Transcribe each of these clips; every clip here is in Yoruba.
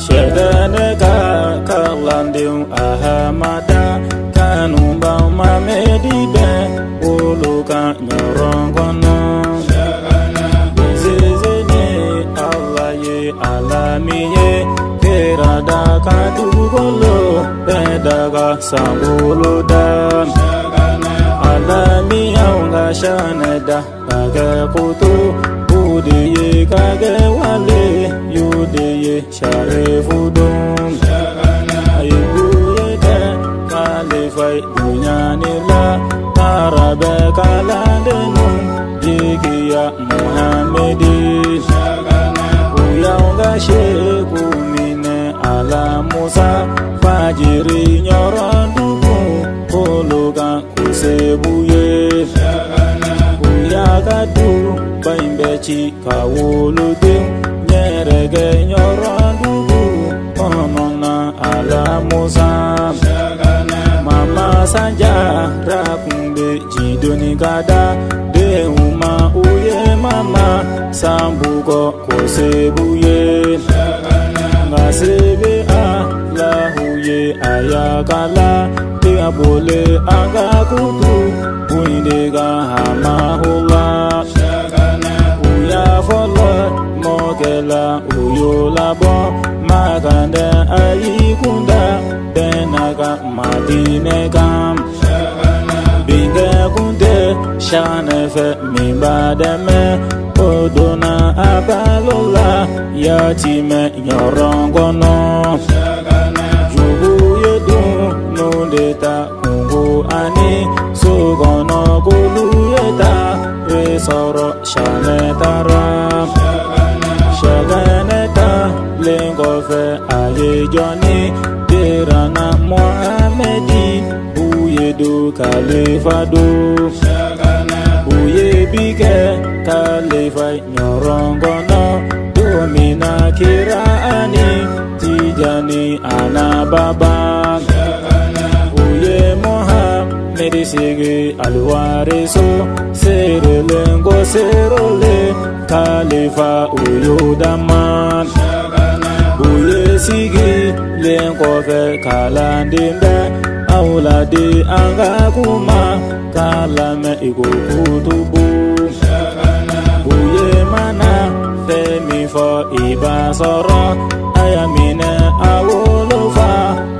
Shagane kalandiu ahamada kanumba mamedi be uluka nyorongono zezene Allah ye alamiye kerada kadugolo bedaga sambulu dan alami aunga shanada kage kutu udiye kage wale yudiye sharefudum ayuye de kalifai dunyanila arabe kalandenum yigiya muhammedi uyaunga sheku mine ala musa fajiri nyoranduku kologa kusebuye uyagadu baimbechi kawuludu nyerege nyoranduku onona ala musa mama sanja rakumbe jidoni gada deuma uye mama sambugo kosebuye ngasebe Allahuye ayakala tiabole agakutu uindega hamahula uya folo mogela uyolabo magande ayikunda benaga madinegam binge kunde shanefe mimbademe odona abalola yatime nyorongono jubu yedu nundeta kungu ani sugono gulu yeta resoro shanetara shaganeta lengofe ayejoni derana muhammedi uyedu kalifadu uye bige kalifai nyorongono domina kiraani tijani anababa uye muhammedi sigi alwariso serelengo serole kalifa uyudaman uye sigi lengofe kalandimbe auladi angakuma kalame ikukutubu uye mana femi fo ibasoro ayamine awolofa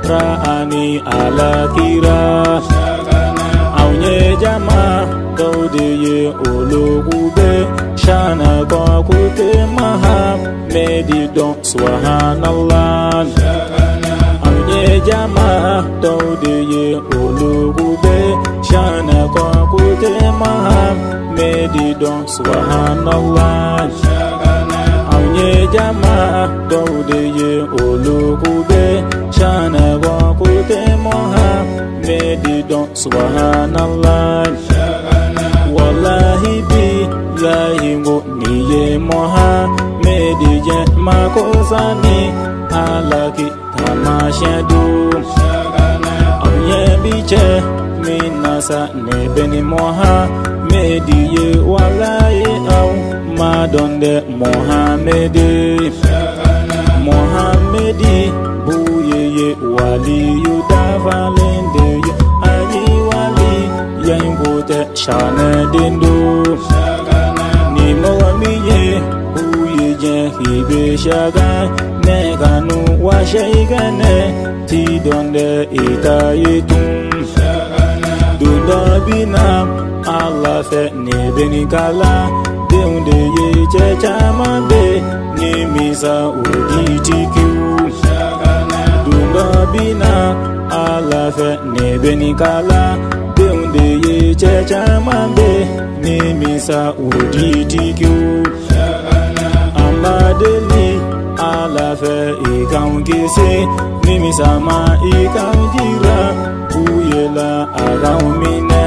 raani alakira aunye jama daudeye ologube shana kwa kute maha medidon subhanallah aunye jama daudeye ologube shana kwa kute maha medidon subhanallah aunye jama daudeye ologube shana kwa kute maha medidon subhanallah wallahi billahi ngo niye moha medije makosani alaki tamashadu aunye biche minasa nebeni moha mediye wallahi au madonde mohamedi mohamedi buyeye wali yudavalende ayi wali yengute shane dindu ni momiye buyeje hibe shaga neganu wa shaygane ti donde itayitum dudabina Allah fe nebeni kala deunde ye chechamambe ni misa uditiku dudabina Allah fe nebeni kala deunde ye chechamambe ni misa uditiku amadeli Allah fe ikaungise ni misa ma ikaungira uyela agaumine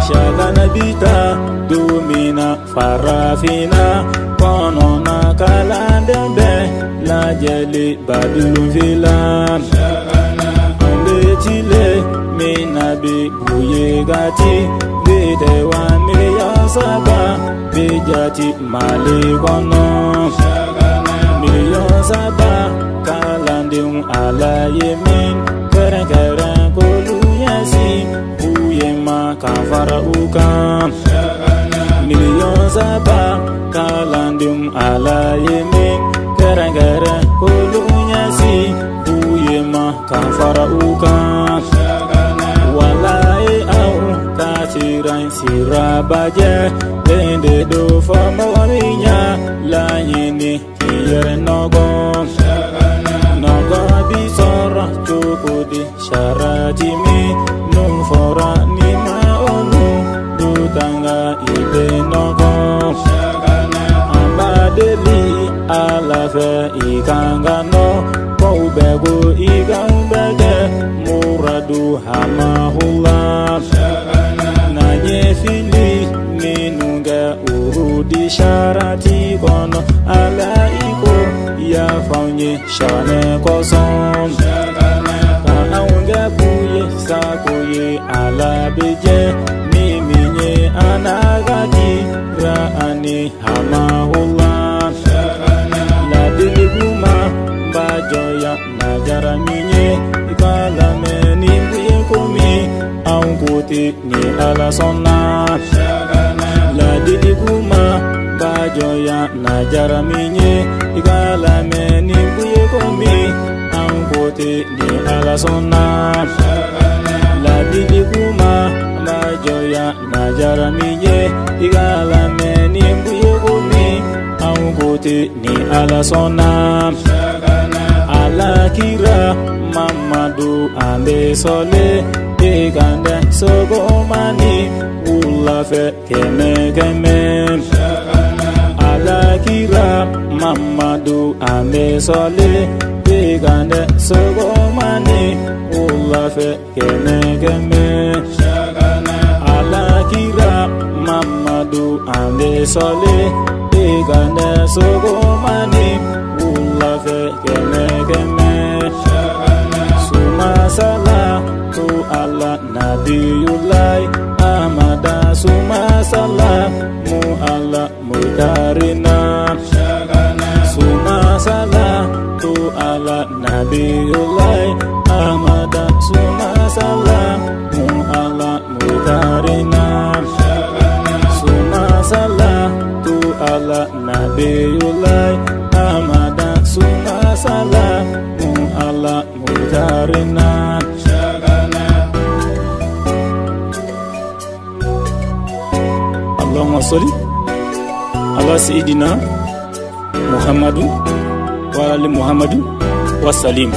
shagana bita domina farafina konona kalandembe lajeli babilon vila ambetile minabi buyegati bedewa miliyasaba bejati malekono miliyasaba ala yemin keren-keren kolu yasi uye ma kafara ukam milion zaba kalandum ala yemin keren-keren kolu yasi uye ma kafara ukam walai au katiran sirabaje lende do famawarinya la yini kiyere nogo bisora cukudi syaratimi nufora nima onu dutangga ibe nogo ambadeli alafe ikangano kau bego ikang bege muradu hamahullah nanye fili minunga urudi syarati kono ala iko ya faunye shane kosom kaunga buye sakoye ala beje miminye anagati raani hamahullah la diliguma bajoya najara minye ikalame nimbuye komi aunguti ni ala sonna la diliguma bajoya najara minye ikalame nimbuye komi aunguti ni ala sonna la diliguma bajoya najara minye ikalame nimbuye komi aunguti ni ala sonna ala kira Mamadu ambe sole eganda sogomani ulafe keme keme ala kira Mamadu ambe sole eganda sogomani ulafe keme keme ala kira Mamadu ambe sole eganda sogomani ulafe keme keme Sumasalah tu ala Nabiullah Ahmada Sumasalah mu ala mudarina Sumasalah tu ala Nabiullah Ahmada Sumasalah mu ala mudarina Sumasalah tu ala Nabiullah Ahmada Sumasalah mu ala mudarina Allahumma sholli ala sayyidina Muhammadu wa ali Muhammadu wa salim.